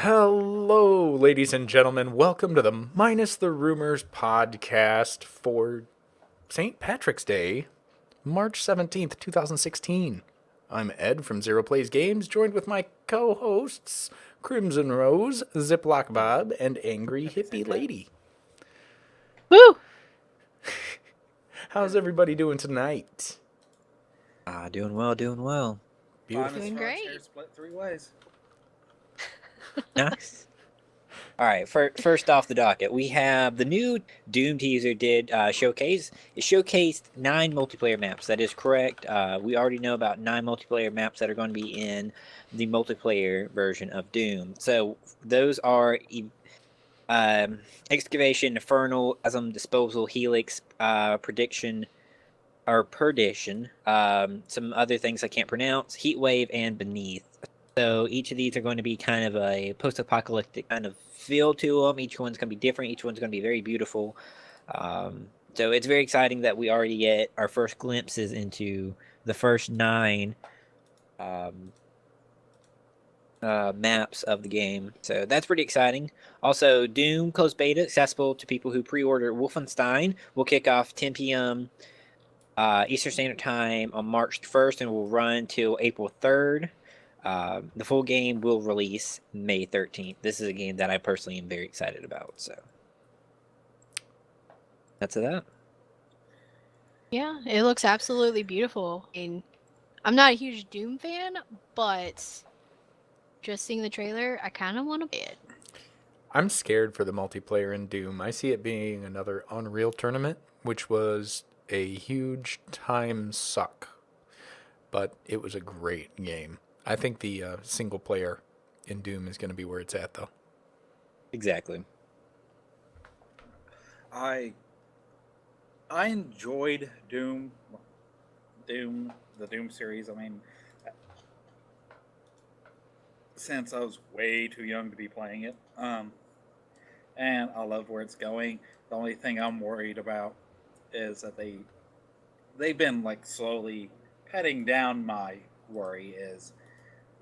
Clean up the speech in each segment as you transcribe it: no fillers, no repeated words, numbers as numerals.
Hello, ladies and gentlemen. Welcome to the Minus the Rumors podcast for St. Patrick's Day, March 17th, 2016. I'm Ed from Zero Plays Games, joined with my co hosts, Crimson Rose, Ziploc Bob, and Angry Hippie Lady. Woo! How's everybody doing tonight? Doing well, doing well. Beautiful. Doing Finest hair great. split three ways. Nice. All right, first off the docket, we have the new Doom teaser did showcase. It showcased 9 multiplayer maps. That is correct. We already know about 9 multiplayer maps that are going to be in the multiplayer version of Doom. So those are Excavation, Infernal, Asm, Disposal, Helix, Prediction, or Perdition, some other things I can't pronounce, Heatwave, and Beneath. So each of these are going to be kind of a post-apocalyptic kind of feel to them. Each one's going to be different. Each one's going to be very beautiful. So it's very exciting that we already get our first glimpses into the first 9 maps of the game. So that's pretty exciting. Also, Doom closed beta accessible to people who pre-order Wolfenstein. Will kick off 10 p.m. Eastern Standard Time on March 1st and will run till April 3rd. The full game will release May 13th. This is a game that I personally am very excited about. So that's that. Yeah, it looks absolutely beautiful. I'm not a huge Doom fan, but just seeing the trailer, I kind of want to play it. I'm scared for the multiplayer in Doom. I see it being another Unreal tournament, which was a huge time suck, but it was a great game. I think the single player in Doom is going to be where it's at, though. Exactly. I enjoyed the Doom series. I mean, since I was way too young to be playing it, and I love where it's going. The only thing I'm worried about is that they've been like slowly cutting down. My worry is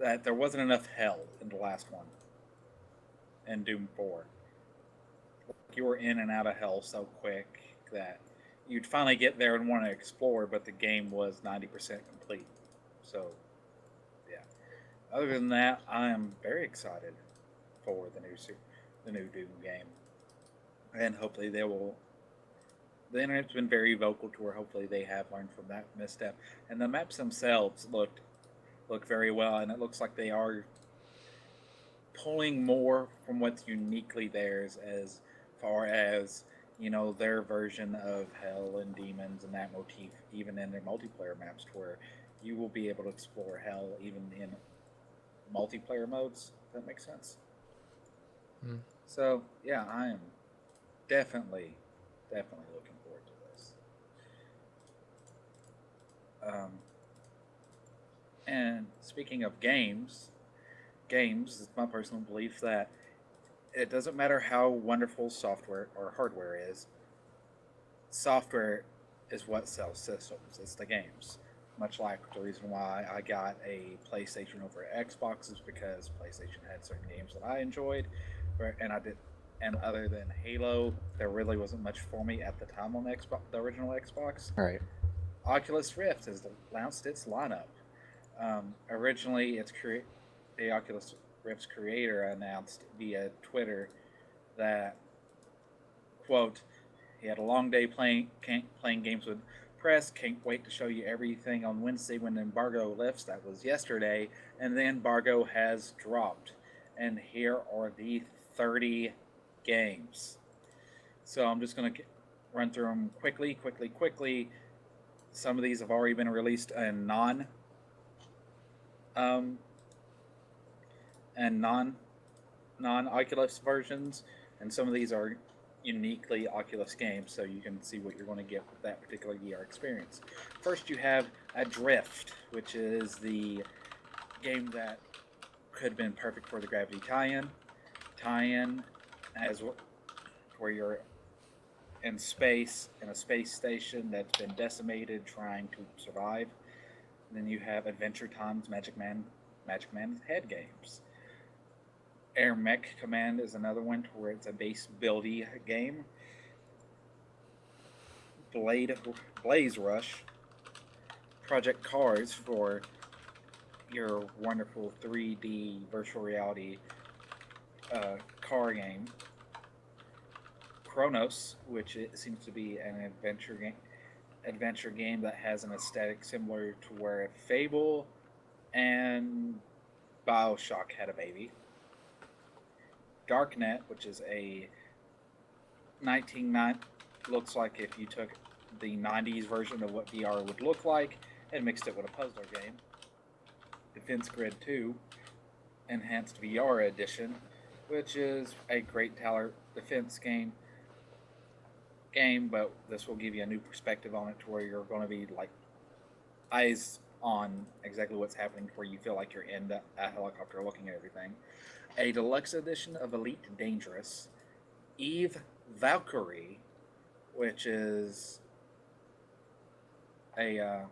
that there wasn't enough hell in the last one in Doom 4. You were in and out of hell so quick that you'd finally get there and want to explore, but the game was 90% complete. So, yeah. Other than that, I am very excited for the new Doom game, and hopefully they will. The internet's been very vocal to where hopefully they have learned from that misstep, and the maps themselves look very well, and it looks like they are pulling more from what's uniquely theirs as far as their version of hell and demons and that motif even in their multiplayer maps to where you will be able to explore hell even in multiplayer modes, if that makes sense. Mm. So yeah, I am definitely looking forward to this. And speaking of games, it's my personal belief that it doesn't matter how wonderful software or hardware is, software is what sells systems. It's the games. Much like the reason why I got a PlayStation over Xbox is because PlayStation had certain games that I enjoyed, and I did. And other than Halo, there really wasn't much for me at the time on Xbox, the original Xbox. All right. Oculus Rift has announced its lineup. Originally, the Oculus Rift's creator announced via Twitter that, quote, he had a long day playing games with press. Can't wait to show you everything on Wednesday when the embargo lifts. That was yesterday, and the embargo has dropped. And here are the 30 games. So I'm just going to run through them quickly. Some of these have already been released in um, non Oculus versions, and some of these are uniquely Oculus games, so you can see what you're going to get with that particular VR experience. First, you have Adrift, which is the game that could have been perfect for the Gravity tie-in. Tie-in as where you're in space in a space station that's been decimated, trying to survive. And then you have Adventure Time's Magic Man Head games. Air Mech Command is another one where it's a base buildy game. Blaze Rush, Project Cars for your wonderful 3D virtual reality car game. Chronos, which it seems to be an adventure game that has an aesthetic similar to where Fable and BioShock had a baby. Darknet, which is a 1990 looks like if you took the 90s version of what VR would look like and mixed it with a puzzler game. Defense Grid 2, Enhanced VR Edition, which is a great tower defense game, but this will give you a new perspective on it to where you're going to be like eyes on exactly what's happening, where you feel like you're in a helicopter looking at everything. A deluxe edition of Elite Dangerous, Eve Valkyrie, which is a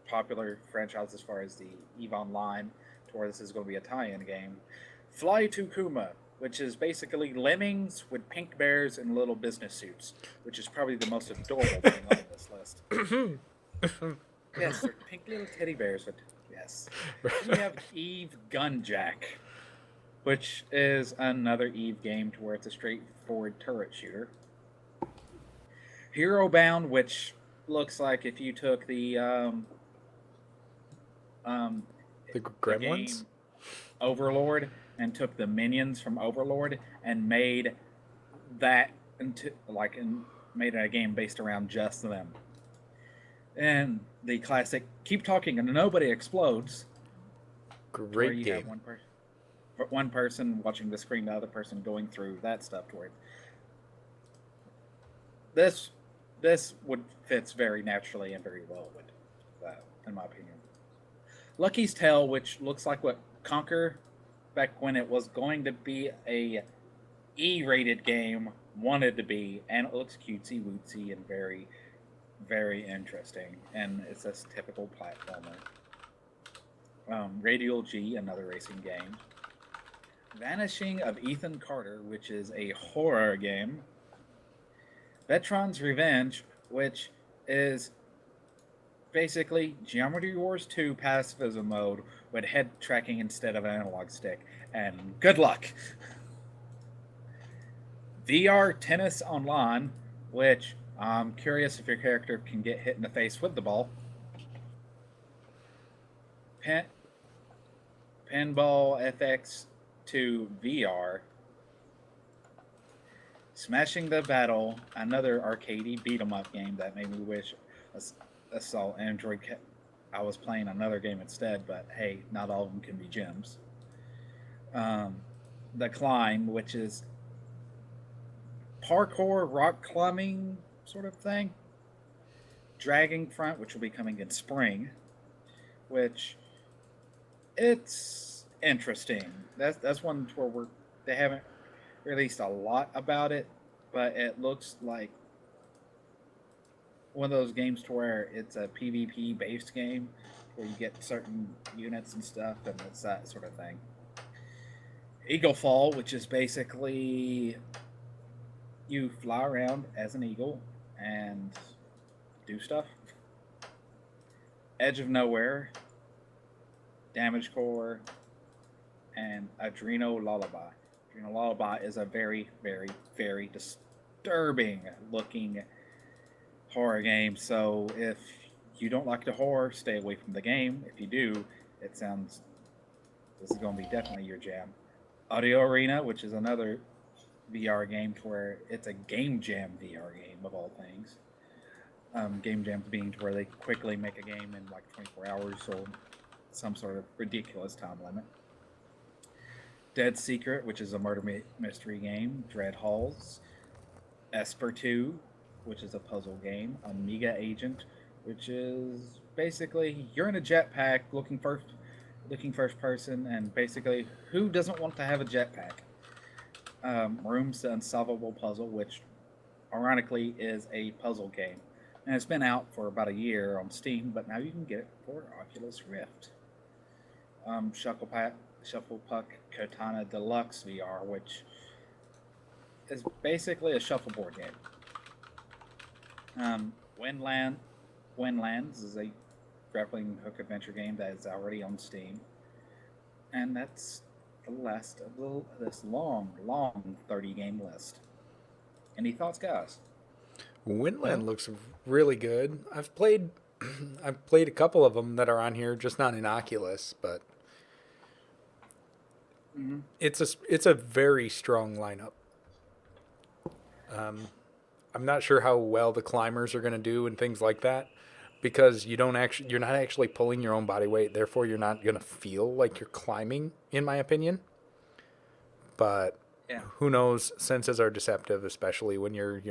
popular franchise as far as the EVE Online, to where this is going to be a tie-in game. Fly to Kuma, which is basically lemmings with pink bears and little business suits, which is probably the most adorable thing on this list. Yes, they're pink little teddy bears. Yes. We have EVE Gunjack, which is another EVE game to where it's a straightforward turret shooter. Hero Bound, which looks like if you took the Gremlins? game Overlord and took the minions from Overlord and made that into made a game based around just them. And the classic Keep Talking and Nobody Explodes. Where Great you game. have one person watching the screen, the other person going through that stuff toward. This would fits very naturally and very well with that, in my opinion. Lucky's Tale, which looks like what Conquer, back when it was going to be a E-rated game, wanted to be, and it looks cutesy wootsy and very, very interesting. And it's a typical platformer. Radial G, another racing game. Vanishing of Ethan Carter, which is a horror game. Vetron's Revenge, which is basically Geometry Wars 2 pacifism mode with head tracking instead of an analog stick. And good luck! VR Tennis Online, which I'm curious if your character can get hit in the face with the ball. Pinball FX2 VR. Smashing the Battle, another arcadey beat-em-up game that made me wish I saw Android. I was playing another game instead, but hey, not all of them can be gems. The Climb, which is parkour rock climbing sort of thing. Dragon Front, which will be coming in spring, which it's interesting. That's one where they haven't released a lot about it, but it looks like one of those games to where it's a PvP based game where you get certain units and stuff, and it's that sort of thing. Eagle Fall, which is basically you fly around as an eagle and do stuff. Edge of Nowhere, Damage Core, and Adreno Lullaby. Adreno Lullaby is a very, very, very disturbing looking horror game. So if you don't like the horror, stay away from the game. If you do, this is going to be definitely your jam. Audio Arena, which is another VR game to where it's a game jam VR game of all things. Game jams being to where they quickly make a game in like 24 hours or some sort of ridiculous time limit. Dead Secret, which is a murder mystery game. Dread Halls. Esper 2, which is a puzzle game. Amiga Agent, which is basically you're in a jetpack looking first person, and basically who doesn't want to have a jetpack? Rooms the Unsolvable Puzzle, which ironically is a puzzle game. And it's been out for about a year on Steam, but now you can get it for Oculus Rift. Shuffle Puck Katana Deluxe VR, which is basically a shuffleboard game. Windland, Windlands is a grappling hook adventure game that is already on Steam, and that's the last of this long, long 30 game list. Any thoughts, guys? Winland looks really good. I've played a couple of them that are on here, just not in Oculus, but it's a very strong lineup. I'm not sure how well the climbers are going to do and things like that, because you're not actually pulling your own body weight, therefore you're not going to feel like you're climbing, in my opinion. But Yeah. who knows? Senses are deceptive, especially when you're,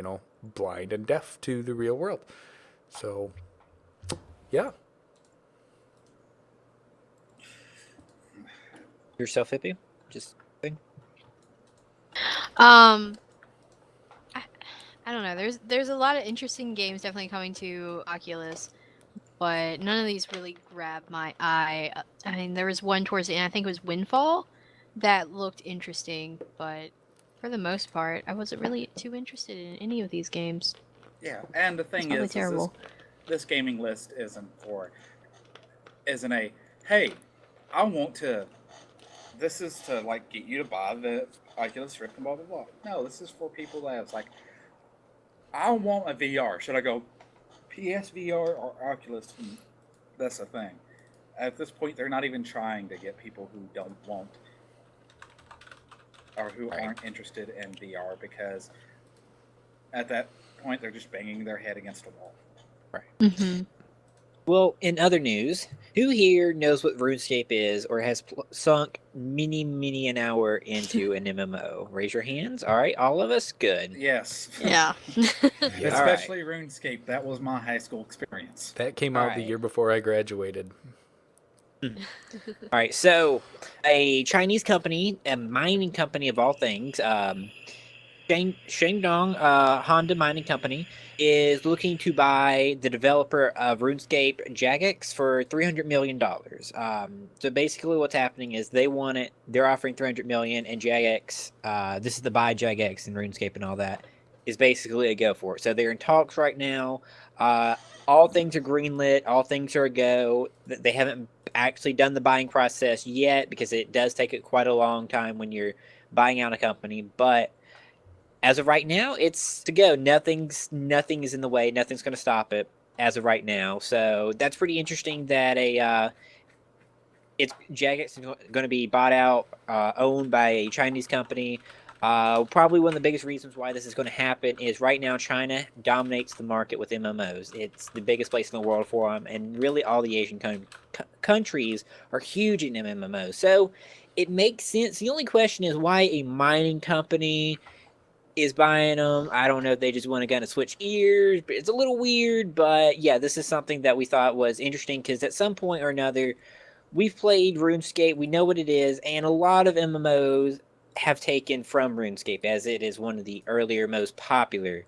blind and deaf to the real world. So, yeah. Yourself, Hippie? Just thing. I don't know. There's a lot of interesting games definitely coming to Oculus, but none of these really grabbed my eye. I mean, there was one towards the end. I think it was Windfall that looked interesting, but for the most part, I wasn't really too interested in any of these games. Yeah, and the thing Probably is terrible. this gaming list isn't a, hey, I want to, this is to, like, get you to buy the Oculus Rift and blah, blah, blah. No, this is for people that it's like, I want a VR. Should I go PSVR or Oculus? That's the thing. At this point, they're not even trying to get people who don't want or who aren't interested in VR, because at that point, they're just banging their head against a wall. Right. Mm-hmm. Well, in other news, who here knows what RuneScape is or has sunk many an hour into an MMO? Raise your hands. All right, all of us? Good. Yes. Yeah. Especially RuneScape. That was my high school experience. That came All out the right. year before I graduated. All right, so a Chinese company, a mining company of all things, Shandong Honda Mining Company, is looking to buy the developer of RuneScape, Jagex, for $300 million. So basically what's happening is they're offering $300 million, and Jagex, this is the buy Jagex and RuneScape and all that, is basically a go for it. So they're in talks right now. All things are greenlit. All things are a go. They haven't actually done the buying process yet, because it does take quite a long time when you're buying out a company. But as of right now, it's to go. Nothing is in the way. Nothing's going to stop it as of right now. So that's pretty interesting that it's Jagex is going to be bought out, owned by a Chinese company. Probably one of the biggest reasons why this is going to happen is right now China dominates the market with MMOs. It's the biggest place in the world for them, and really all the Asian countries are huge in MMOs. So it makes sense. The only question is why a mining company is buying them. I don't know if they just want to kind of switch gears, but it's a little weird. But yeah, this is something that we thought was interesting, because at some point or another, we've played RuneScape, we know what it is, and a lot of MMOs have taken from RuneScape, as it is one of the earlier, most popular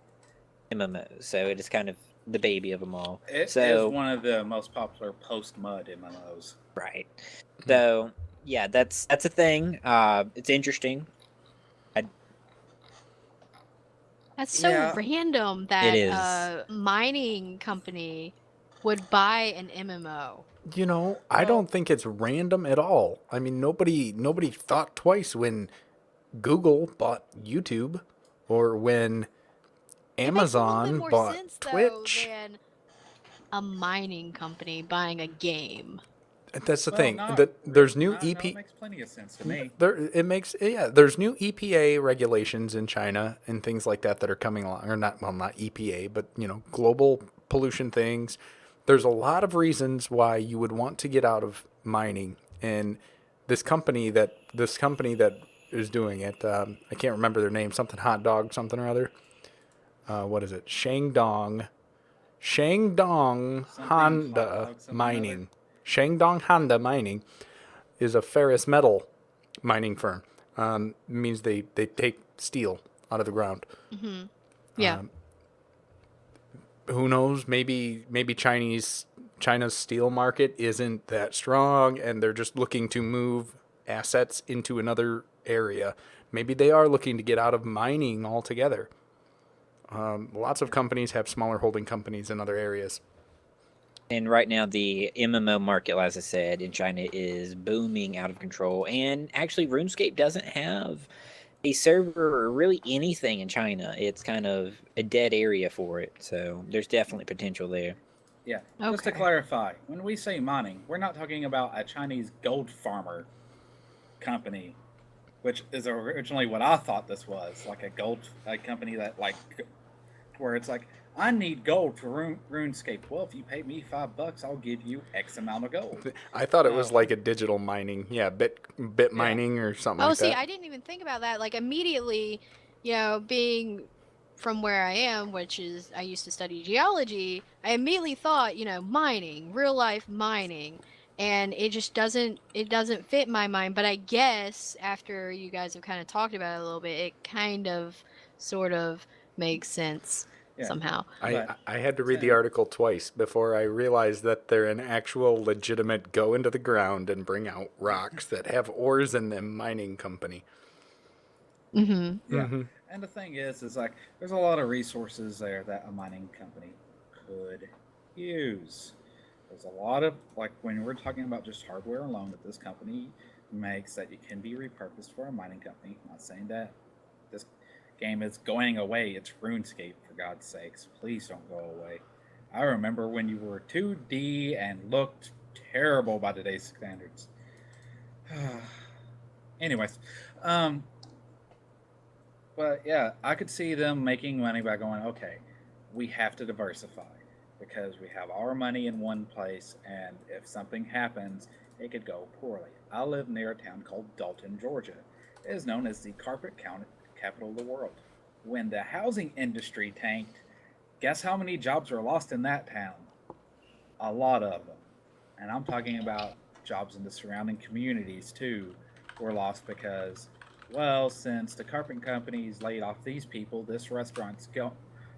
MMOs. So it is kind of the baby of them all. It so is one of the most popular post-MUD MMOs. right. So yeah, that's a thing. It's interesting. That's so random that It is. a mining company would buy an MMO. I don't think it's random at all. I mean, nobody thought twice when Google bought YouTube, or when Amazon bought sense, Twitch. Though, than a mining company buying a game. That's the thing. No, There's new no, EP. it makes plenty of sense to me. There's new EPA regulations in China and things like that are coming along, or not EPA, but global pollution things. There's a lot of reasons why you would want to get out of mining, and this company that is doing it, I can't remember their name, something hot dog, something or other. What is it? Shandong Honda Mining. Shandong Honda Mining is a ferrous metal mining firm. Means they take steel out of the ground. Mm-hmm. Yeah. Who knows? Maybe China's steel market isn't that strong, and they're just looking to move assets into another area. Maybe they are looking to get out of mining altogether. Lots of companies have smaller holding companies in other areas. And right now, the MMO market, as I said, in China is booming out of control. And actually, RuneScape doesn't have a server or really anything in China. It's kind of a dead area for it. So there's definitely potential there. Yeah. Just to Okay. clarify, when we say mining, we're not talking about a Chinese gold farmer company, which is originally what I thought this was, like a company that like where it's like, I need gold for RuneScape. Well, if you pay me $5, I'll give you X amount of gold. I thought it was Oh. like a digital mining, bit mining or something Oh, like see, that. I didn't even think about that. Like immediately, you know, being from where I am, which is I used to study geology, I immediately thought, you know, mining, real life mining, and it doesn't fit my mind, but I guess after you guys have kind of talked about it a little bit, it kind of sort of makes sense Yeah. somehow. I had to read the article twice before I realized that they're an actual legitimate go into the ground and bring out rocks that have ores in them mining company. Mhm. Yeah. Mm-hmm. And the thing is like there's a lot of resources there that a mining company could use. There's a lot of like when we're talking about just hardware alone that this company makes that it can be repurposed for a mining company. I'm not saying that this game is going away. It's RuneScape, for God's sakes. Please don't go away. I remember when you were 2D and looked terrible by today's standards. Anyways, but yeah, I could see them making money by going, okay, we have to diversify because we have our money in one place, and if something happens, it could go poorly. I live near a town called Dalton, Georgia. It is known as the carpet capital of the world. When the housing industry tanked, guess how many jobs were lost in that town? A lot of them. And I'm talking about jobs in the surrounding communities too were lost because, well, since the carpet companies laid off these people, this restaurant's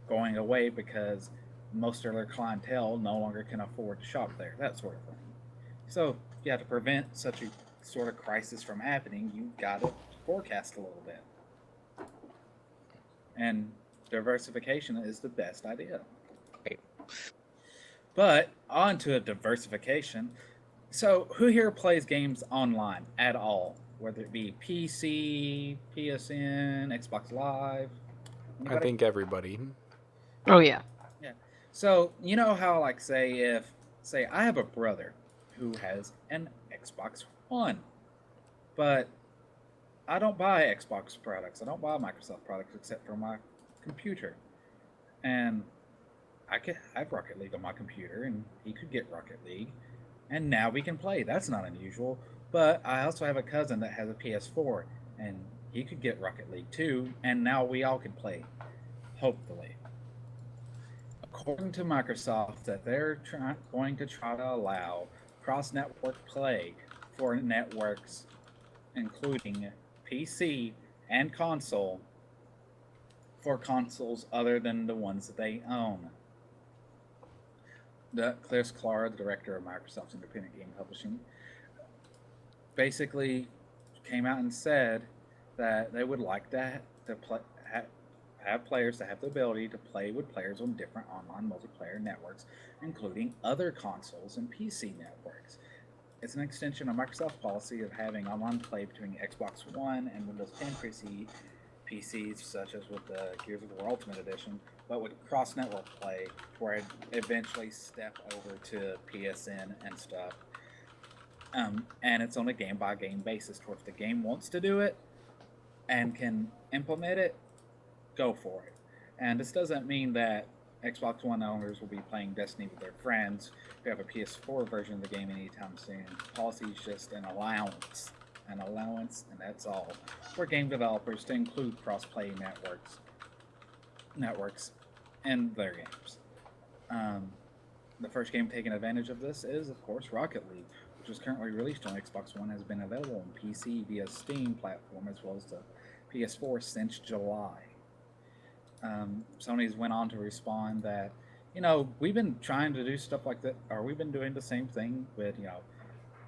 going away because most of their clientele no longer can afford to shop there, that sort of thing. So, yeah, to prevent such a sort of crisis from happening, you gotta forecast a little bit. And diversification is the best idea. Right. But on to a diversification. So, who here plays games online at all? Whether it be PC, PSN, Xbox Live? I Anybody? think everybody. Oh yeah. Yeah. So, you know how, like, say I have a brother who has an Xbox One, but I don't buy Xbox products. I don't buy Microsoft products except for my computer. And I have Rocket League on my computer, and he could get Rocket League, and now we can play. That's not unusual. But I also have a cousin that has a PS4, and he could get Rocket League too, and now we all can play. Hopefully, according to Microsoft, that they're going to try to allow cross-network play for networks, including PC and console, for consoles other than the ones that they own. Chris Clark, the director of Microsoft's independent game publishing, basically came out and said that they would like to have players to have the ability to play with players on different online multiplayer networks, including other consoles and PC networks. It's an extension of Microsoft's policy of having online play between Xbox One and Windows 10 PCs, such as with the Gears of War Ultimate Edition, but with cross-network play, where it eventually step over to PSN and stuff. And it's on a game-by-game basis. Or if the game wants to do it and can implement it, go for it. And this doesn't mean that Xbox One owners will be playing Destiny with their friends who have a PS4 version of the game anytime soon. The policy is just an allowance, and that's all, for game developers to include cross-play networks in their games. The first game taking advantage of this is, of course, Rocket League, which is currently released on Xbox One, has been available on PC via Steam platform as well as the PS4 since July. Sony's went on to respond that, we've been trying to do stuff like that, or we've been doing the same thing with,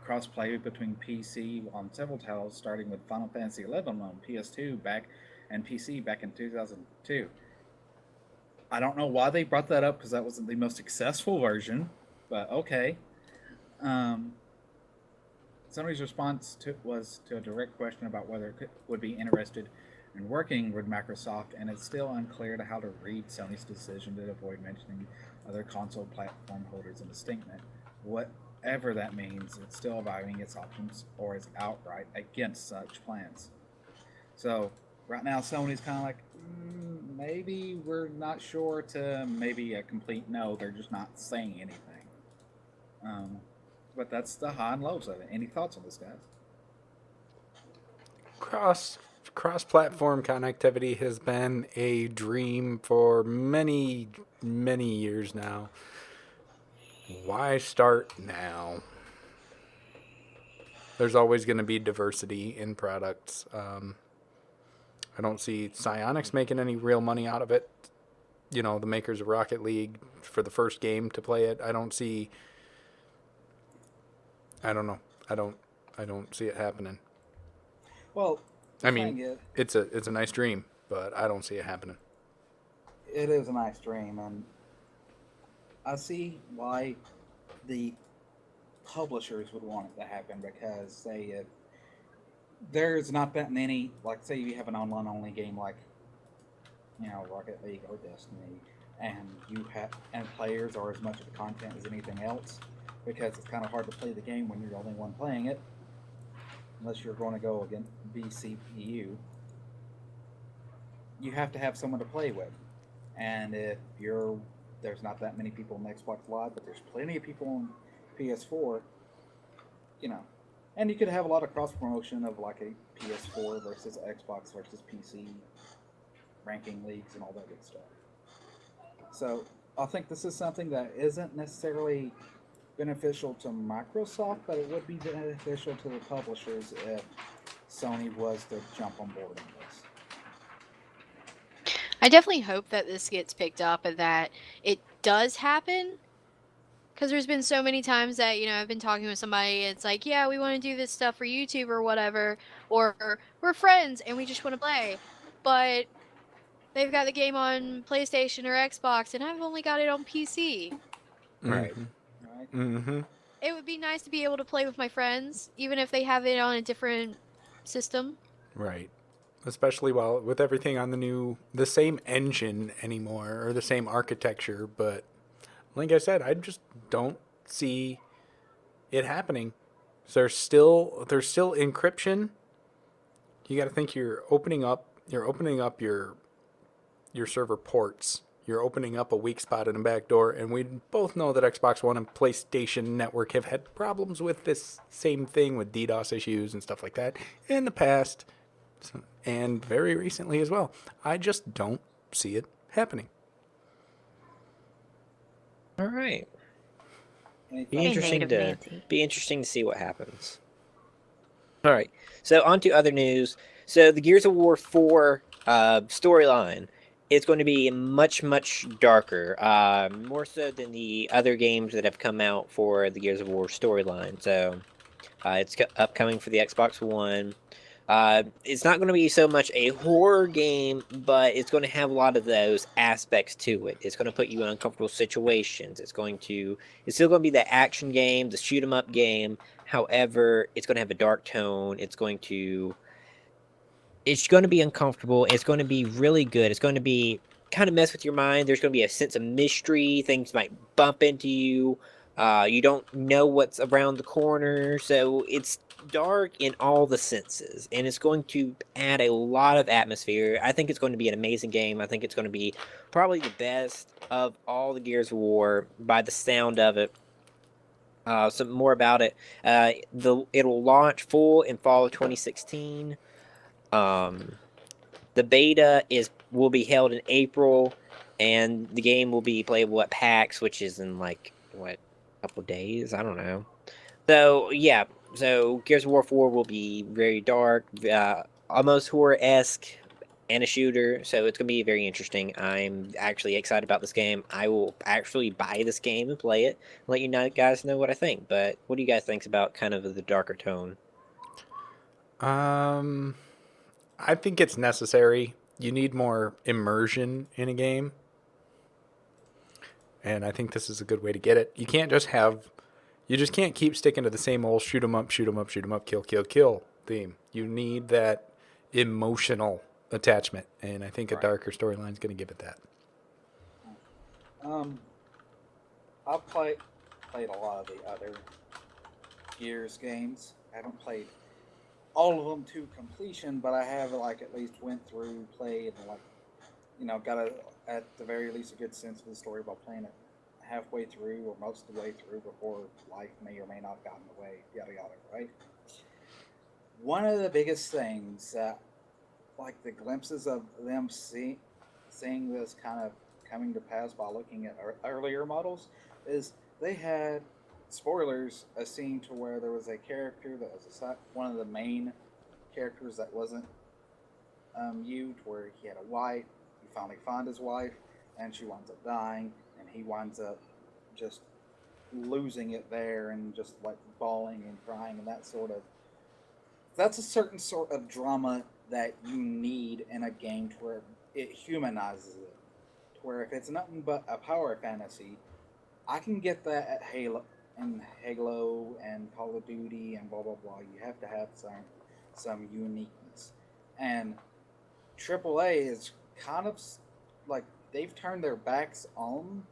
cross-play between PC on several titles, starting with Final Fantasy XI on PS2 and PC back in 2002. I don't know why they brought that up because that wasn't the most successful version, but okay. Um, Sony's response was to a direct question about whether it would be interested in working with Microsoft, and it's still unclear to how to read Sony's decision to avoid mentioning other console platform holders in the statement. Whatever that means, it's still evaluating its options or is outright against such plans. So right now, Sony's kind of like, maybe we're not sure to maybe a complete no. They're just not saying anything. But that's the high and lows of it. Any thoughts on this, guys? Cross platform connectivity has been a dream for many years now. Why start now? There's always going to be diversity in products. I don't see Psyonix making any real money out of it. You know, the makers of Rocket League for the first game to play it. I don't know. I don't see it happening. Well, I mean, it's a nice dream, but I don't see it happening. It is a nice dream, and I see why the publishers would want it to happen, because say if there's not that many, like say you have an online only game like Rocket League or Destiny, and players are as much of the content as anything else, because it's kind of hard to play the game when you're the only one playing it, unless you're going to go against vCPU. You have to have someone to play with, and if there's not that many people on Xbox Live, but there's plenty of people on PS4, and you could have a lot of cross promotion of like a PS4 versus Xbox versus PC ranking leagues and all that good stuff. So I think this is something that isn't necessarily beneficial to Microsoft, but it would be beneficial to the publishers if Sony was to jump on board on this. I definitely hope that this gets picked up and that it does happen. Because there's been so many times that, I've been talking with somebody, it's like, yeah, we want to do this stuff for YouTube or whatever, or we're friends and we just want to play. But they've got the game on PlayStation or Xbox, and I've only got it on PC. Right. Right? Mm-hmm. It would be nice to be able to play with my friends, even if they have it on a different system. Right. Especially with everything on the same engine anymore, or the same architecture, but like I said, I just don't see it happening. So there's still encryption. You got to think you're opening up your server ports. You're opening up a weak spot in a back door, and we both know that Xbox One and PlayStation Network have had problems with this same thing, with DDoS issues and stuff like that in the past, and very recently as well. I just don't see it happening. All right. Any Be thoughts? interesting to see what happens. All right. So on to other news. So the Gears of War 4 storyline is going to be much darker, more so than the other games that have come out for the Gears of War storyline. So it's upcoming for the Xbox One. It's not going to be so much a horror game, but it's going to have a lot of those aspects to it. It's going to put you in uncomfortable situations. It's still going to be the action game, the shoot 'em up game. However, it's going to have a dark tone. It's going to be uncomfortable. It's going to be really good. It's going to be kind of mess with your mind. There's going to be a sense of mystery. Things might bump into you. You don't know what's around the corner. So it's dark in all the senses, and it's going to add a lot of atmosphere. I think it's going to be an amazing game. I think it's going to be probably the best of all the Gears of War by the sound of it. Some more about it. It'll launch full in fall of 2016. The beta will be held in April, and the game will be playable at PAX, which is in a couple days. I don't know. So yeah. So Gears of War 4 will be very dark, almost horror-esque, and a shooter, so it's going to be very interesting. I'm actually excited about this game. I will actually buy this game and play it, let you guys know what I think. But what do you guys think about kind of the darker tone? I think it's necessary. You need more immersion in a game. And I think this is a good way to get it. You just can't keep sticking to the same old shoot 'em up, shoot 'em up, shoot 'em up, kill, kill, kill theme. You need that emotional attachment. And I think a Right. darker storyline is going to give it that. I've played a lot of the other Gears games. I haven't played all of them to completion, but I have like at least went through, played, and got at the very least a good sense of the story by playing it halfway through or most of the way through before life may or may not have gotten away, yada yada, right? One of the biggest things that, like the glimpses of them seeing this kind of coming to pass by looking at earlier models, is they had, spoilers, a scene to where there was a character that was one of the main characters that wasn't to where he had a wife. He finally found his wife, and she winds up dying, and he winds up just losing it there and just like bawling and crying and that sort of. That's a certain sort of drama that you need in a game to where it humanizes it. To where if it's nothing but a power fantasy, I can get that at Halo and Call of Duty and blah blah blah. You have to have some uniqueness, and AAA is kind of like they've turned their backs on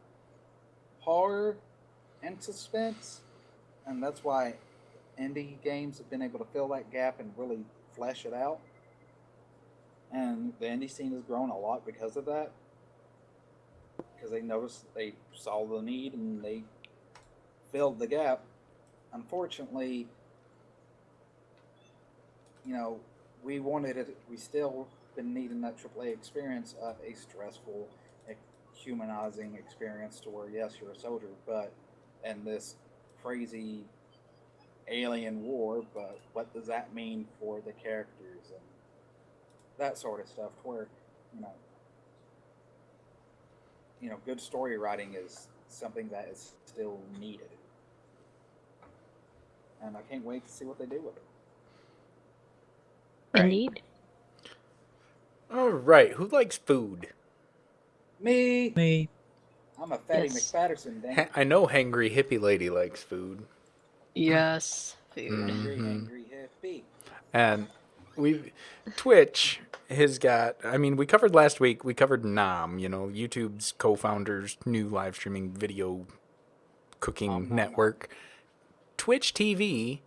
horror and suspense, and that's why indie games have been able to fill that gap and really flesh it out. And the indie scene has grown a lot because of that. Because they saw the need and they filled the gap. Unfortunately, we wanted it. We still been needing that AAA experience of a stressful, humanizing experience to where yes, you're a soldier, but in this crazy alien war, but what does that mean for the characters and that sort of stuff? Where good story writing is something that is still needed, and I can't wait to see what they do with it. Right. Indeed. All right. Who likes food? Me, I'm a fatty Yes. McPatterson. Dang it. I know Hangry Hippie Lady likes food. Yes. Food. Hangry hippie. And Twitch has got, we covered last week, we covered YouTube's co-founder's new live streaming video cooking network. Twitch TV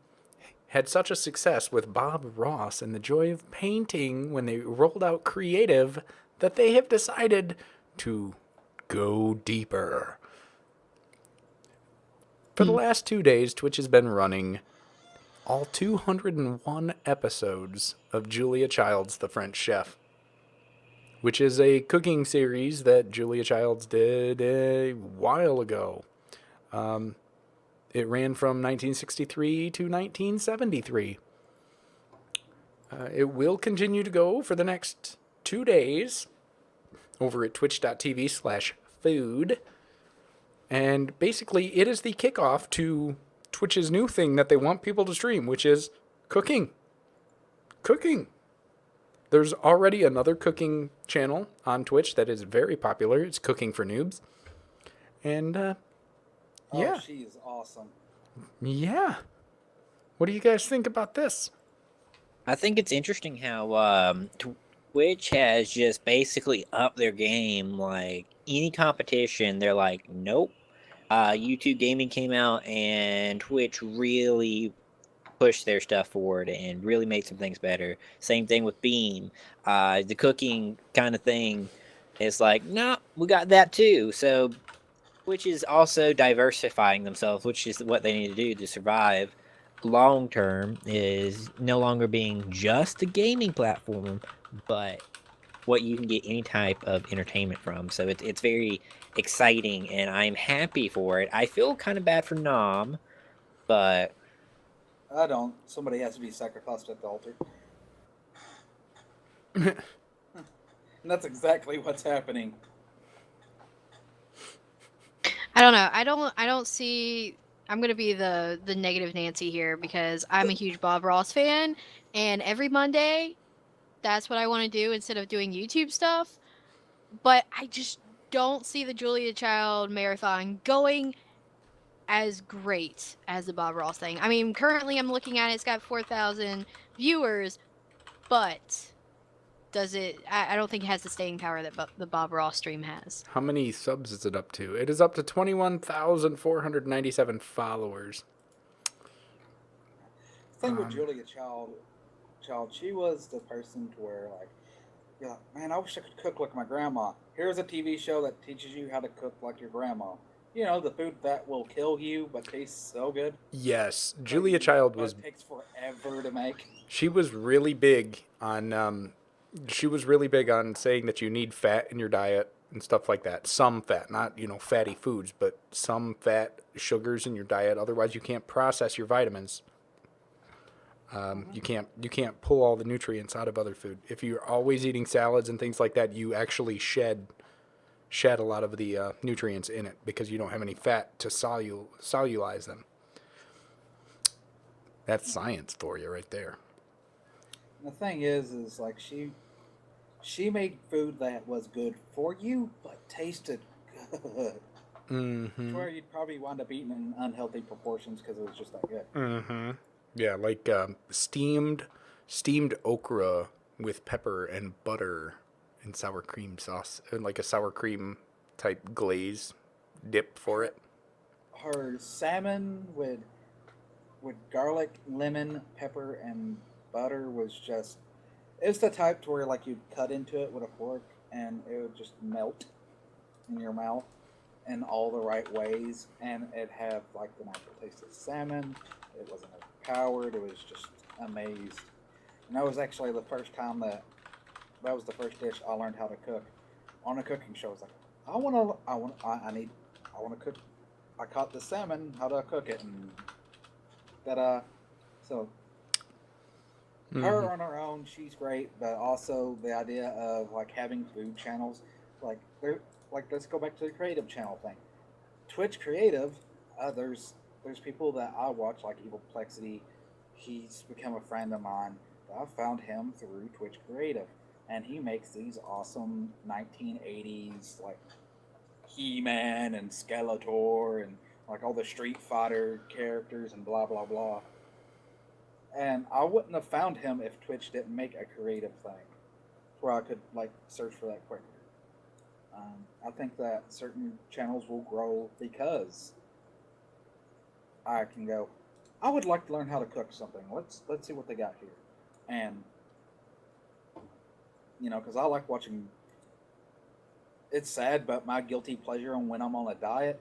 had such a success with Bob Ross and the joy of painting when they rolled out creative that they have decided to go deeper. For the last 2 days, Twitch has been running all 201 episodes of Julia Child's The French Chef, which is a cooking series that Julia Childs did a while ago. It ran from 1963 to 1973. It will continue to go for the next 2 days over at twitch.tv/food. And basically, it is the kickoff to Twitch's new thing that they want people to stream, which is cooking. Cooking. There's already another cooking channel on Twitch that is very popular. It's Cooking for Noobs. And, yeah. Oh, she is awesome. Yeah. What do you guys think about this? I think it's interesting how Twitch has just basically upped their game. Like any competition, they're like, nope. YouTube Gaming came out and Twitch really pushed their stuff forward and really made some things better. Same thing with Beam. The cooking kind of thing is like, no, we got that too. So Twitch is also diversifying themselves, which is what they need to do to survive long term, is no longer being just a gaming platform, but what you can get any type of entertainment from. So it's very exciting, and I'm happy for it. I feel kind of bad for Nom, but I don't. Somebody has to be sacrificed at the altar. And that's exactly what's happening. I don't know. I don't see. I'm gonna be the negative Nancy here because I'm a huge Bob Ross fan, and every Monday, that's what I want to do instead of doing YouTube stuff. But I just don't see the Julia Child marathon going as great as the Bob Ross thing. I mean, currently I'm looking at it, it's got 4,000 viewers, but does it? I don't think it has the staying power that the Bob Ross stream has. How many subs is it up to? It is up to 21,497 followers. The thing with Julia Child, she was the person to where like, you're like, man, I wish I could cook like my grandma. Here's a TV show that teaches you how to cook like your grandma. You know, the food that will kill you but tastes so good. Yes, Julia Child was. It takes forever to make. She was really big on. She was really big on saying that you need fat in your diet and stuff like that. Some fat, not fatty foods, but some fat, sugars in your diet. Otherwise, you can't process your vitamins. You can't pull all the nutrients out of other food. If you're always eating salads and things like that, you actually shed a lot of the nutrients in it because you don't have any fat to cellulize them. That's science for you right there. And the thing is like she made food that was good for you but tasted good. Mm-hmm. Where you'd probably wind up eating in unhealthy proportions because it was just that good. Mm-hmm. Yeah, like steamed okra with pepper and butter and sour cream sauce, and like a sour cream type glaze dip for it. Her salmon with garlic, lemon, pepper, and butter was just. It's the type to where like you'd cut into it with a fork and it would just melt in your mouth in all the right ways, and it had like the natural taste of salmon. It wasn't overpowered. It was just amazed. And that was actually the first time that was the first dish I learned how to cook on a cooking show. I was like, I want to cook. I caught the salmon. How do I cook it? And that so her on her own, she's great. But also the idea of like having food channels, like they're like let's go back to the creative channel thing. Twitch creative, there's people that I watch like Evil Plexity. He's become a friend of mine. I found him through Twitch Creative, and he makes these awesome 1980s like He-Man and Skeletor and like all the Street Fighter characters and blah blah blah. And I wouldn't have found him if Twitch didn't make a creative thing where I could like search for that quicker. I think that certain channels will grow because I can go. I would like to learn how to cook something. Let's see what they got here, and because I like watching. It's sad, but my guilty pleasure when I'm on a diet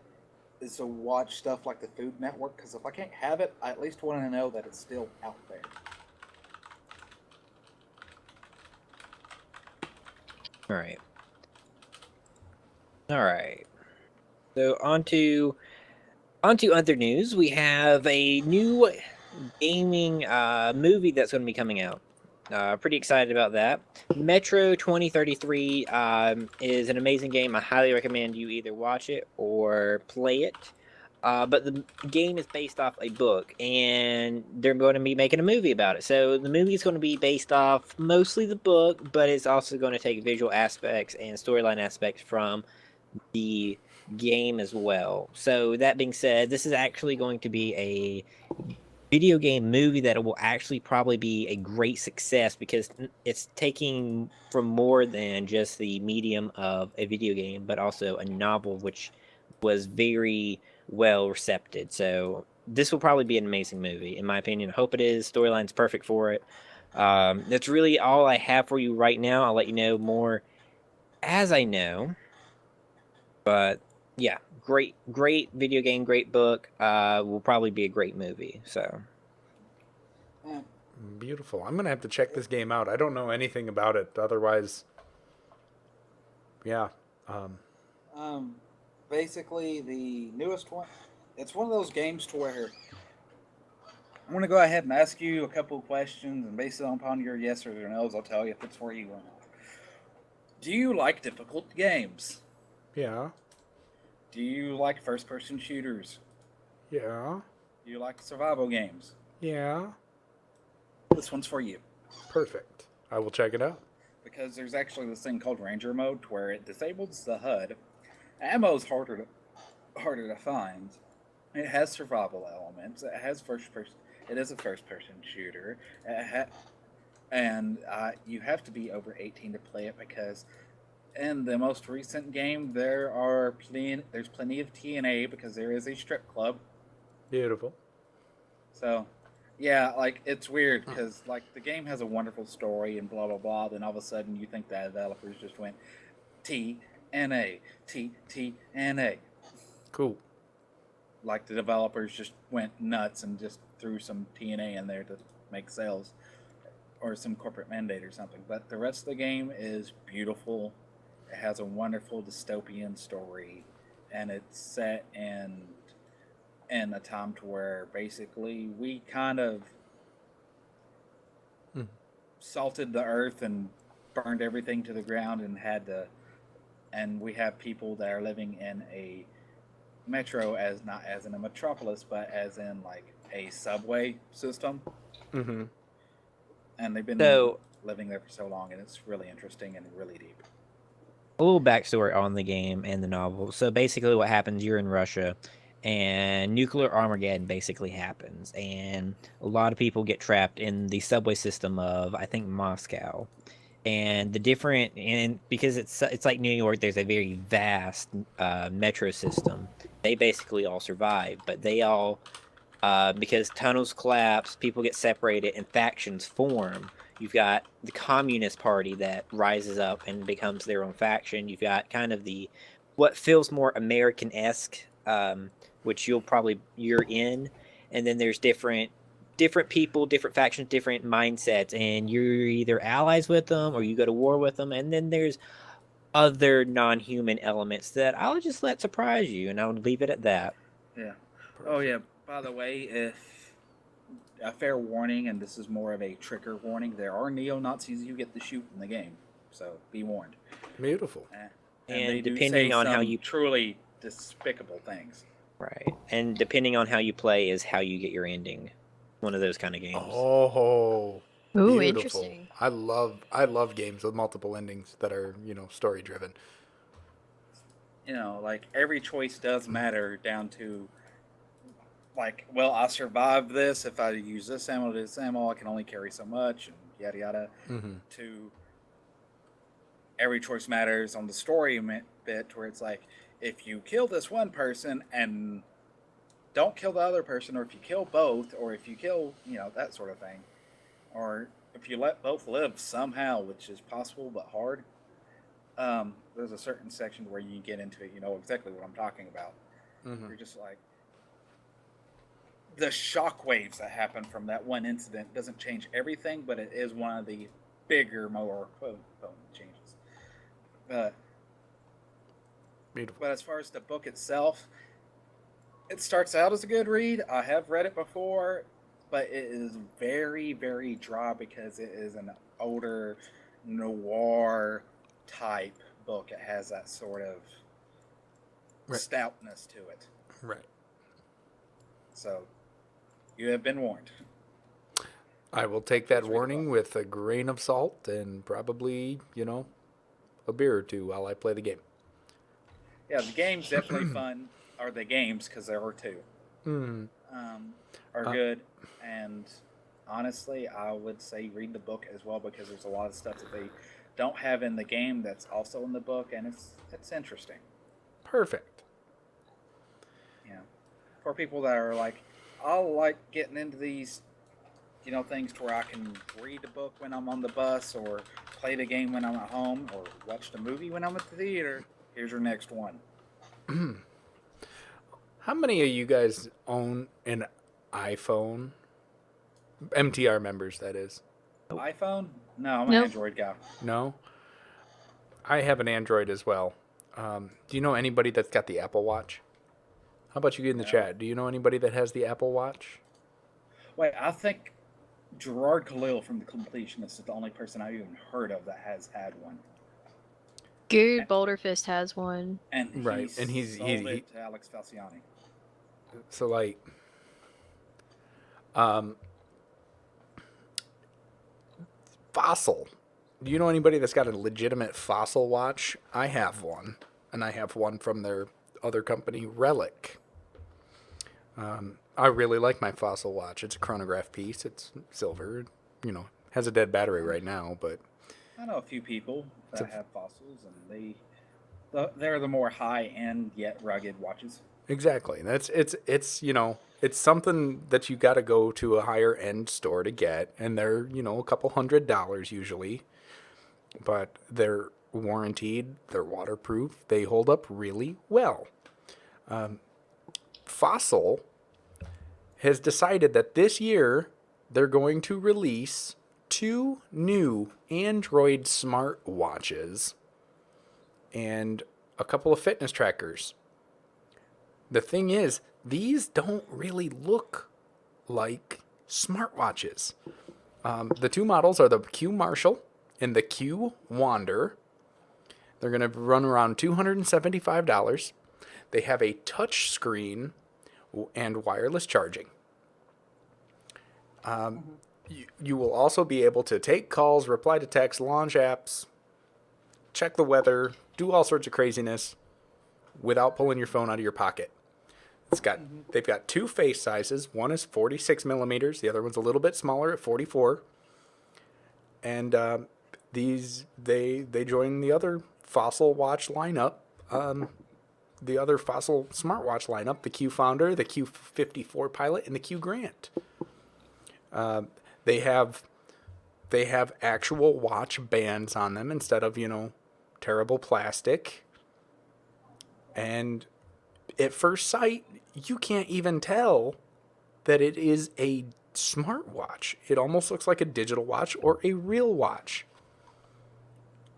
is to watch stuff like the Food Network. Because if I can't have it, I at least want to know that it's still out there. All right. All right. So on to other news. We have a new gaming movie that's going to be coming out. Pretty excited about that. Metro 2033 is an amazing game. I highly recommend you either watch it or play it. But the game is based off a book, and they're going to be making a movie about it. So the movie is going to be based off mostly the book, but it's also going to take visual aspects and storyline aspects from the game as well. So that being said, this is actually going to be a video game movie that will actually probably be a great success because it's taking from more than just the medium of a video game, but also a novel, which was very well received. So this will probably be an amazing movie, in my opinion. I hope it is. Storyline's perfect for it. That's really all I have for you right now. I'll let you know more as I know. But yeah, great video game, great book. Will probably be a great movie. So Beautiful. I'm gonna have to check this game out. I don't know anything about it. Otherwise, yeah. Basically, the newest one. It's one of those games to where I'm going to go ahead and ask you a couple of questions, and based upon your yes or your no's, I'll tell you if it's for you or not. Do you like difficult games? Yeah. Do you like first-person shooters? Yeah. Do you like survival games? Yeah. This one's for you. Perfect. I will check it out. Because there's actually this thing called Ranger Mode where it disables the HUD. Ammo's harder to find. It has survival elements. It has first person. It is a first person shooter. And you have to be over 18 to play it because in the most recent game there's plenty of TNA because there is a strip club. Beautiful. So yeah, like it's weird because like the game has a wonderful story and blah blah blah. Then all of a sudden you think the developers just went TNA TNA. Cool. Like the developers just went nuts and just threw some TNA in there to make sales or some corporate mandate or something. But the rest of the game is beautiful. It has a wonderful dystopian story, and it's set in a time to where basically we kind of salted the earth and burned everything to the ground and we have people that are living in a metro as not as in a metropolis but as in like a subway system. Mm-hmm. And they've been So, living there for so long, and it's really interesting and really deep. a little backstory on the game and the novel. So basically, what happens? You're in Russia, and nuclear Armageddon basically happens, and a lot of people get trapped in the subway system of, I think, Moscow. And because it's like New York, there's a very vast metro system. They basically all survive, but they all because tunnels collapse, people get separated, and factions form. You've got the Communist Party that rises up and becomes their own faction. You've got kind of the what feels more American-esque, which you're in, and then there's different people, different factions, different mindsets, and you're either allies with them or you go to war with them. And then there's other non-human elements that I'll just let surprise you, and I'll leave it at that. Yeah. Oh yeah. By the way, if a fair warning, and this is more of a trigger warning, there are neo-Nazis you get to shoot in the game, so be warned. Beautiful. And And they do depending say on how some you truly despicable things. Right. And depending on how you play is how you get your ending. One of those kind of games. Oh, Ooh, beautiful. interesting. I love games with multiple endings that are, story driven. Like every choice does matter down to like, well, I survived this. If I use this ammo to this ammo, I can only carry so much, and yada yada. Mm-hmm. To every choice matters on the story bit, where it's like, if you kill this one person and don't kill the other person, or if you kill both, or if you kill, that sort of thing, or if you let both live somehow, which is possible but hard. There's a certain section where you get into it, you know exactly what I'm talking about. Mm-hmm. You're just like, the shockwaves that happen from that one incident doesn't change everything, but it is one of the bigger, more potent changes. Beautiful. But as far as the book itself, it starts out as a good read. I have read it before, but it is very, very dry because it is an older noir type book. It has that sort of stoutness to it. Right. So, you have been warned. I will take that warning with a grain of salt and probably, a beer or two while I play the game. Yeah, the game's definitely fun. Or the games, because there are two. Mm. Are good. And honestly, I would say read the book as well because there's a lot of stuff that they don't have in the game that's also in the book, and it's interesting. Perfect. Yeah. For people that are like, I like getting into these, things to where I can read the book when I'm on the bus or play the game when I'm at home or watch the movie when I'm at the theater. Here's your next one. How many of you guys own an iPhone? MTR members, that is. iPhone? No, I'm an Nope. Android guy. No? I have an Android as well. Do you know anybody that's got the Apple Watch? How about you get in the No. chat? Do you know anybody that has the Apple Watch? Wait, I think Gerard Khalil from The Completionist is the only person I've even heard of that has had one. Good Boulder Fist has one. And Right, he and he's- sold he- it to Alex Falciani. So like, Fossil. Do you know anybody that's got a legitimate Fossil watch? I have one, and I have one from their other company, Relic. I really like my Fossil watch. It's a chronograph piece. It's silver. You know, has a dead battery right now, but I know a few people that have Fossils, and they're the more high-end yet rugged watches. exactly. It's you know, it's something that you got to go to a higher end store to get, and they're, you know, a couple $100 usually, but they're warranted, they're waterproof, they hold up really well. Fossil has decided that this year they're going to release 2 new Android smartwatches and a couple of fitness trackers. The thing is, these don't really look like smartwatches. The 2 models are the Q Marshall and the Q Wander. They're going to run around $275. They have a touch screen and wireless charging. You will also be able to take calls, reply to text, launch apps, check the weather, do all sorts of craziness without pulling your phone out of your pocket. They've got 2 face sizes. One is 46 millimeters. The other one's a little bit smaller at 44. And they join the other Fossil watch lineup. The other Fossil smartwatch lineup: the Q Founder, the Q54 Pilot, and the Q Grant. They have actual watch bands on them instead of, you know, terrible plastic. And at first sight, you can't even tell that it is a smartwatch. It almost looks like a digital watch or a real watch.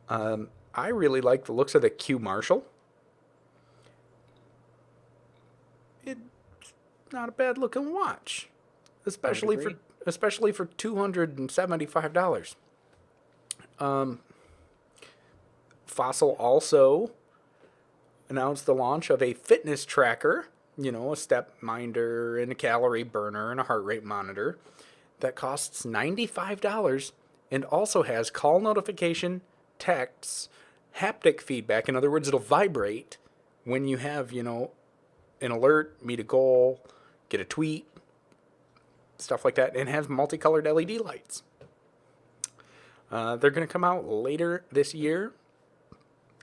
I really like the looks of the Q Marshall. It's not a bad looking watch, especially for $275. Fossil also announced the launch of a fitness tracker, you know, a step minder and a calorie burner and a heart rate monitor that costs $95 and also has call notification, texts, haptic feedback. In other words, it'll vibrate when you have, you know, an alert, meet a goal, get a tweet, stuff like that, and has multicolored LED lights. They're going to come out later this year.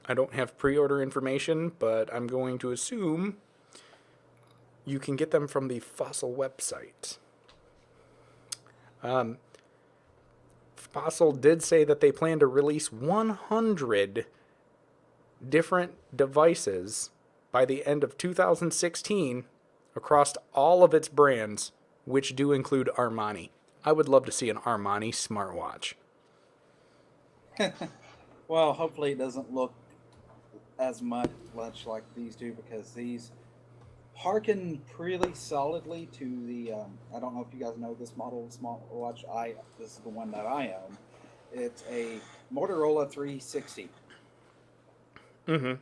I don't have pre-order information, but I'm going to assume you can get them from the Fossil website. Fossil did say that they plan to release 100 different devices by the end of 2016 across all of its brands, which do include Armani. I would love to see an Armani smartwatch. Well, hopefully it doesn't look as much like these do, because these harken pretty solidly to the. I don't know if you guys know this model of smartwatch. This is the one that I own. It's a Motorola 360. Mm-hmm.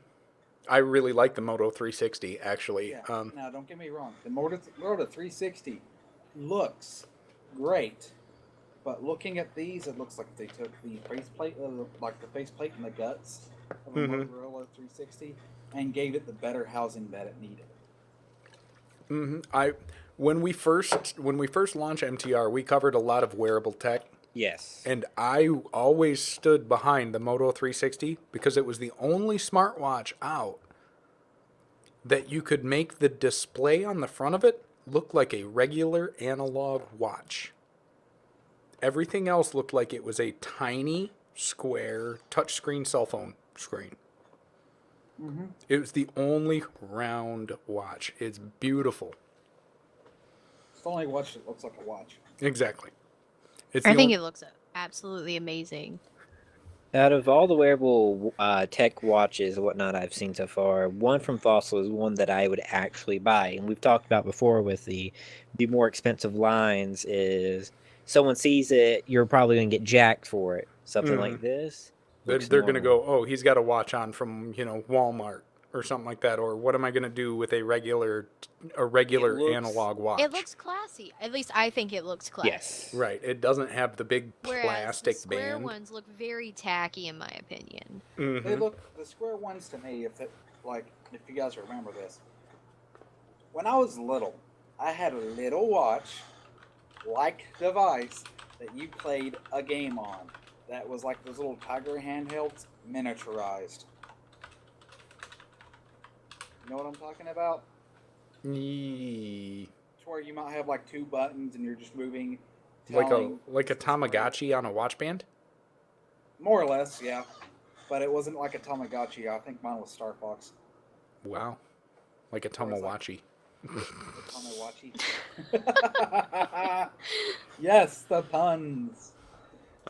I really like the Moto 360, actually. Yeah. Now, don't get me wrong. The Motorola 360 looks great, but looking at these, it looks like they took the faceplate, like the faceplate and the guts of a Motorola 360, and gave it the better housing that it needed. Mm-hmm. When we first launched MTR, we covered a lot of wearable tech. Yes. And I always stood behind the Moto 360 because it was the only smartwatch out that you could make the display on the front of it look like a regular analog watch. Everything else looked like it was a tiny, square, touchscreen cell phone screen. Mm-hmm. It was the only round watch. It's beautiful. It's the only watch that looks like a watch. Exactly. I think it looks absolutely amazing. Out of all the wearable tech watches and whatnot I've seen so far, one from Fossil is one that I would actually buy. And we've talked about before with the more expensive lines is someone sees it, you're probably going to get jacked for it. Something like this, They're going to normal. go, oh, he's got a watch on from, Walmart or something like that. Or what am I going to do with a regular looks- analog watch? It looks classy. At least I think it looks classy. Yes. Right. It doesn't have the big Whereas plastic the square band. ones look very tacky, in my opinion. Mhm. They look the square ones to me. If you guys remember this, when I was little, I had a little watch-like device that you played a game on. That was like those little Tiger handhelds, miniaturized. You know what I'm talking about? It's where you might have like 2 buttons and you're just moving. Like a telling Tamagotchi on a watch band? More or less, yeah. But it wasn't like a Tamagotchi. I think mine was Star Fox. Wow. Like a Or it's like- Tamawachi. Tamagotchi. Yes, the puns.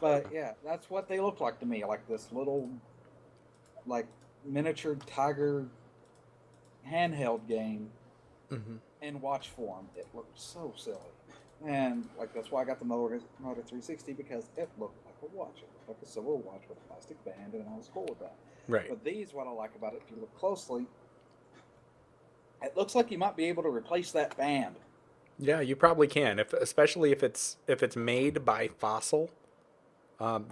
But yeah, that's what they look like to me. Like this little, like miniature tiger handheld game Mm-hmm. in watch form. It looked so silly. And like that's why I got the Motor 360 because it looked like a watch. It looked like a silver watch with a plastic band, and I was cool with that. Right. But these, what I like about it, if you look closely, it looks like you might be able to replace that band. Yeah, you probably can, especially if it's made by Fossil.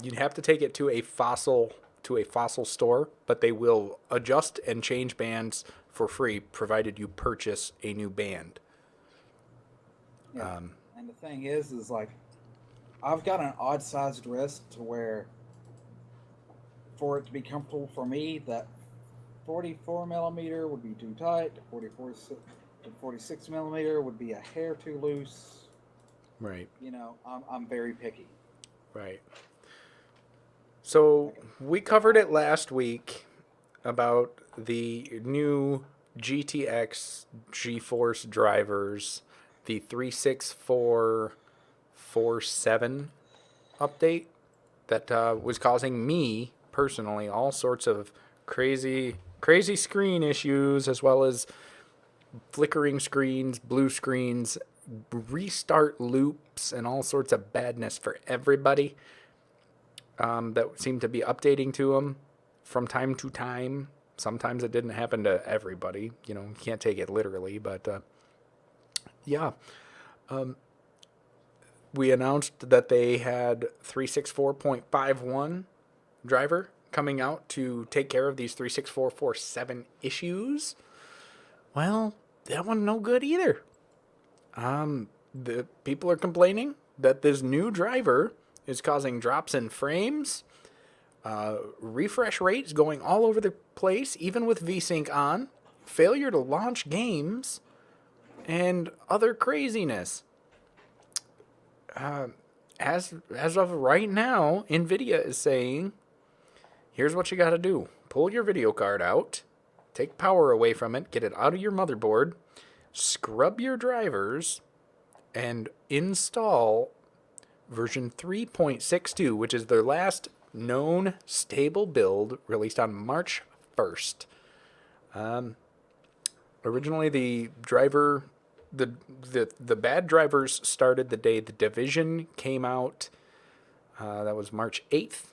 You'd have to take it to a Fossil store, but they will adjust and change bands for free, provided you purchase a new band. Yeah. And the thing is like, I've got an odd-sized wrist to where, for it to be comfortable for me, that 44 millimeter would be too tight. 46 millimeter would be a hair too loose. Right. I'm very picky. Right. So we covered it last week about the new GTX GeForce drivers, the 36447 update that was causing me personally all sorts of crazy screen issues, as well as flickering screens, blue screens, restart loops, and all sorts of badness for everybody. That seemed to be updating to them from time to time. Sometimes it didn't happen to everybody. You can't take it literally, but yeah. We announced that they had 364.51 driver coming out to take care of these 36447 issues. Well, that one no good either. The people are complaining that this new driver is causing drops in frames, refresh rates going all over the place, even with VSync on, failure to launch games, and other craziness. As of right now, NVIDIA is saying, here's what you got to do. Pull your video card out, take power away from it, get it out of your motherboard, scrub your drivers, and install version 3.62, which is their last known stable build, released on March 1st. Originally, the bad drivers started the day The Division came out. That was March 8th.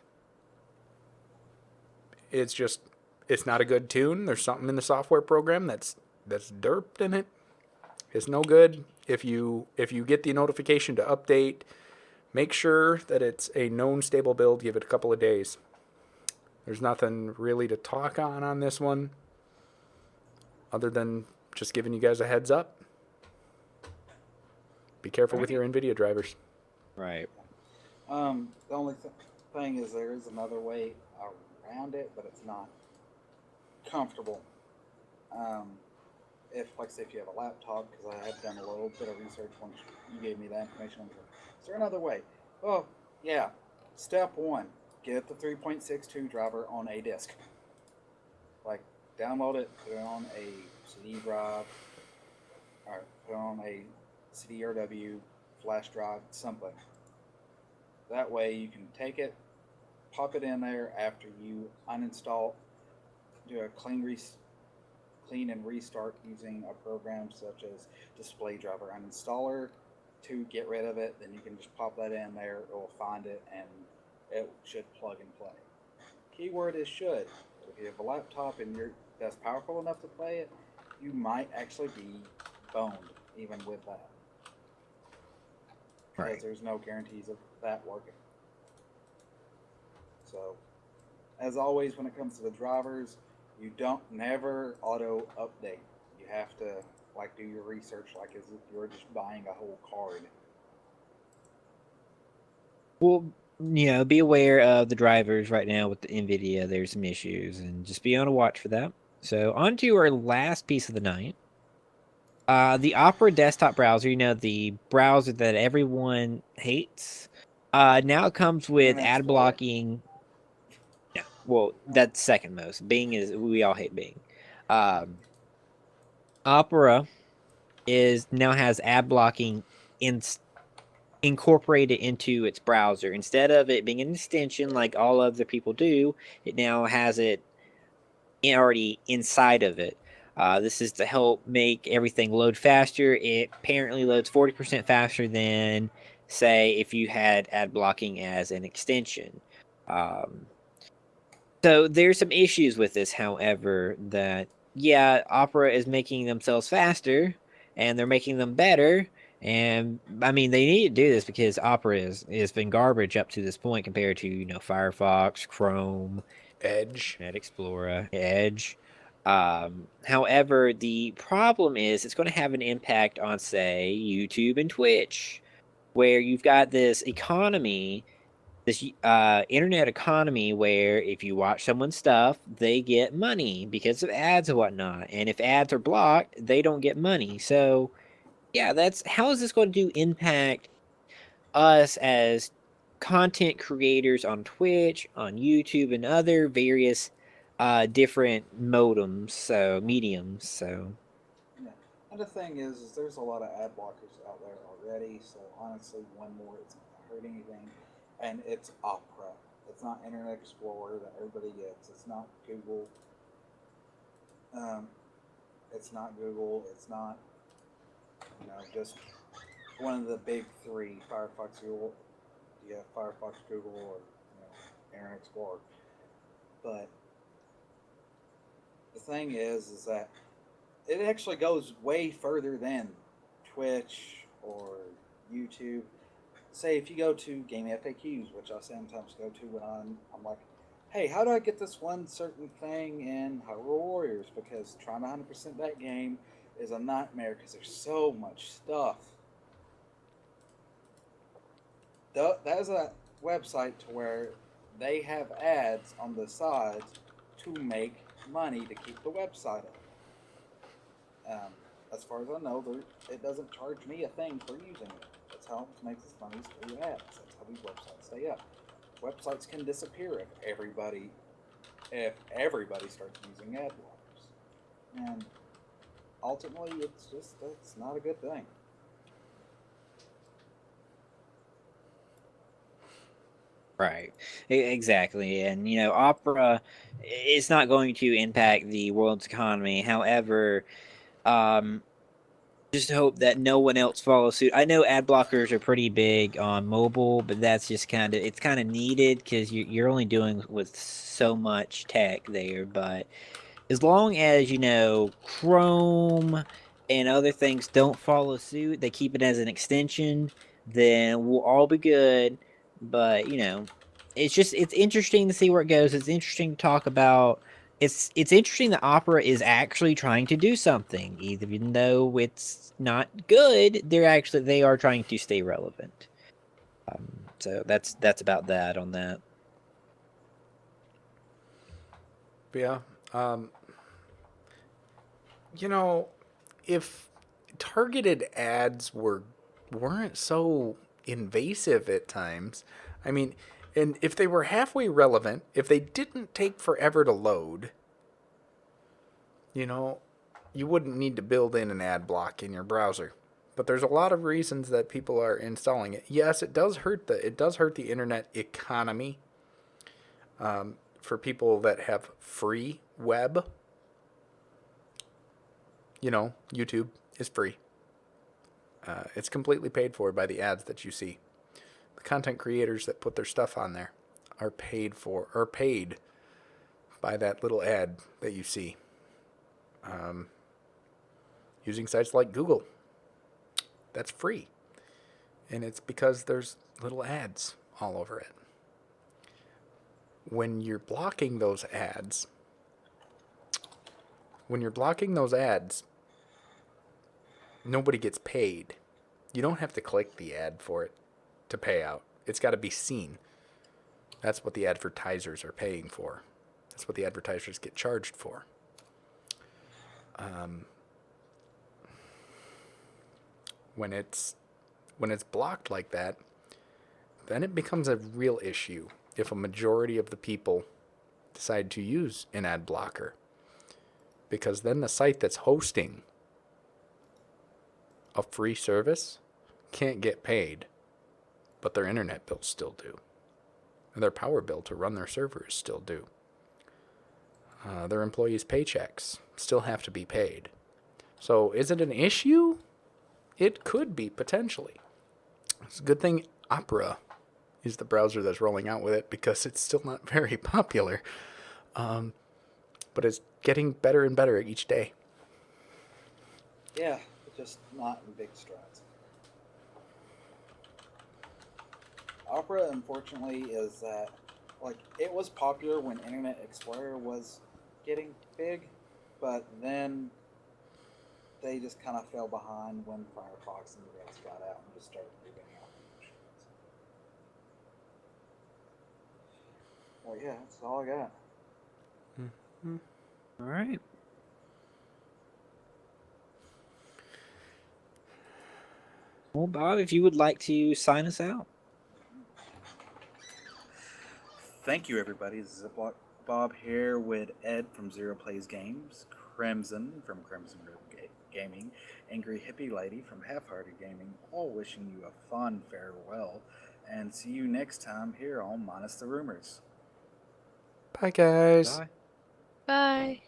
It's not a good tune. There's something in the software program that's derped in it. It's no good. If you get the notification to update, make sure that it's a known stable build. Give it a couple of days. There's nothing really to talk on this one, other than just giving you guys a heads up. Be careful with your NVIDIA drivers. Right. The only thing is there is another way around it, but it's not comfortable. If you have a laptop, because I have done a little bit of research once you gave me that information. Is there another way? Oh, yeah. Step 1, get the 3.62 driver on a disk. Download it, put it on a CD drive, or put it on a CD-RW, flash drive, something. That way you can take it, pop it in there after you uninstall, do a clean and restart using a program such as Display Driver Uninstaller to get rid of it. Then you can just pop that in there, it will find it, and it should plug and play. Keyword is should. If you have a laptop and that's powerful enough to play it, you might actually be boned even with that. Because Right. there's no guarantees of that working. So, as always, when it comes to the drivers, you don't never auto update. You have to like do your research like as if you're just buying a whole card. Well, be aware of the drivers right now with the NVIDIA. There's some issues, and just be on a watch for that. So, on to our last piece of the night. The Opera desktop browser, the browser that everyone hates, now comes with Internet ad Explorer. blocking. No, well, that's second most. Bing is, we all hate Bing. Um, Opera is now has ad blocking in incorporated into its browser. Instead of it being an extension like all other people do, it now has it already inside of it. This is to help make everything load faster. It apparently loads 40% faster than, say, if you had ad blocking as an extension. Um, so there's some issues with this, however, that, yeah, Opera is making themselves faster and they're making them better. And I mean, they need to do this because Opera has been garbage up to this point compared to, Firefox, Chrome, Edge. Internet Explorer, Edge. However, the problem is it's going to have an impact on, say, YouTube and Twitch, where you've got this economy, this internet economy, where if you watch someone's stuff, they get money because of ads and whatnot. And if ads are blocked, they don't get money. So, yeah, that's how is this going to impact us as content creators on Twitch, on YouTube, and other various different mediums. So Yeah. And the thing is there's a lot of ad blockers out there already. So honestly, one more it's not gonna hurt anything, and it's Opera. It's not Internet Explorer that everybody gets. It's not Google. Um, it's not Google. It's not just one of the big three: Firefox, Google. Yeah, Firefox, Google, or Internet Explorer. But the thing is that it actually goes way further than Twitch or YouTube. Say if you go to Game FAQs, which I sometimes go to when I'm like, hey, how do I get this one certain thing in Hyrule Warriors? Because trying to 100% that game is a nightmare because there's so much stuff. That is a website to where they have ads on the sides to make money to keep the website up. As far as I know, it doesn't charge me a thing for using it. That's how it makes its money through ads. That's how these websites stay up. Websites can disappear if everybody starts using ad blockers, and ultimately, it's not a good thing. right, exactly, and Opera is not going to impact the world's economy. However, um, just hope that no one else follows suit. I know ad blockers are pretty big on mobile, but that's just it's kind of needed because you're only doing with so much tech there. But as long as Chrome and other things don't follow suit, they keep it as an extension, then we'll all be good. But it's interesting to see where it goes. It's interesting to talk about. It's interesting that Opera is actually trying to do something, even though it's not good. They are trying to stay relevant. So that's about that on that. But yeah. Um, you know, if targeted ads weren't so invasive at times, I mean, and if they were halfway relevant, if they didn't take forever to load, you know, you wouldn't need to build in an ad block in your browser. But there's a lot of reasons that people are installing it. Yes, it does hurt the internet economy for people that have free web. YouTube is free. It's completely paid for by the ads that you see. The content creators that put their stuff on there are paid by that little ad that you see. Using sites like Google. That's free. And it's because there's little ads all over it. When you're blocking those ads, nobody gets paid. You don't have to click the ad for it to pay out. It's got to be seen. That's what the advertisers are paying for. That's what the advertisers get charged for. When it's blocked like that, then it becomes a real issue if a majority of the people decide to use an ad blocker. Because then the site that's hosting a free service can't get paid, but their internet bills still do. And their power bill to run their servers still do. Their employees' paychecks still have to be paid. So is it an issue? It could be, potentially. It's a good thing Opera is the browser that's rolling out with it, because it's still not very popular. But it's getting better and better each day. Yeah, just not in big strides. Opera, unfortunately, is that, like, it was popular when Internet Explorer was getting big, but then they just kind of fell behind when Firefox and the rest got out and just started moving out. Well, yeah, that's all I got. Mm-hmm. All right. Well, Bob, if you would like to sign us out. Thank you, everybody. This is Ziploc Bob here with Ed from Zero Plays Games, Crimson from Crimson River Gaming, Angry Hippie Lady from Half-Hearted Gaming, all wishing you a fond farewell, and see you next time here on Minus the Rumors. Bye, guys. Bye. Bye.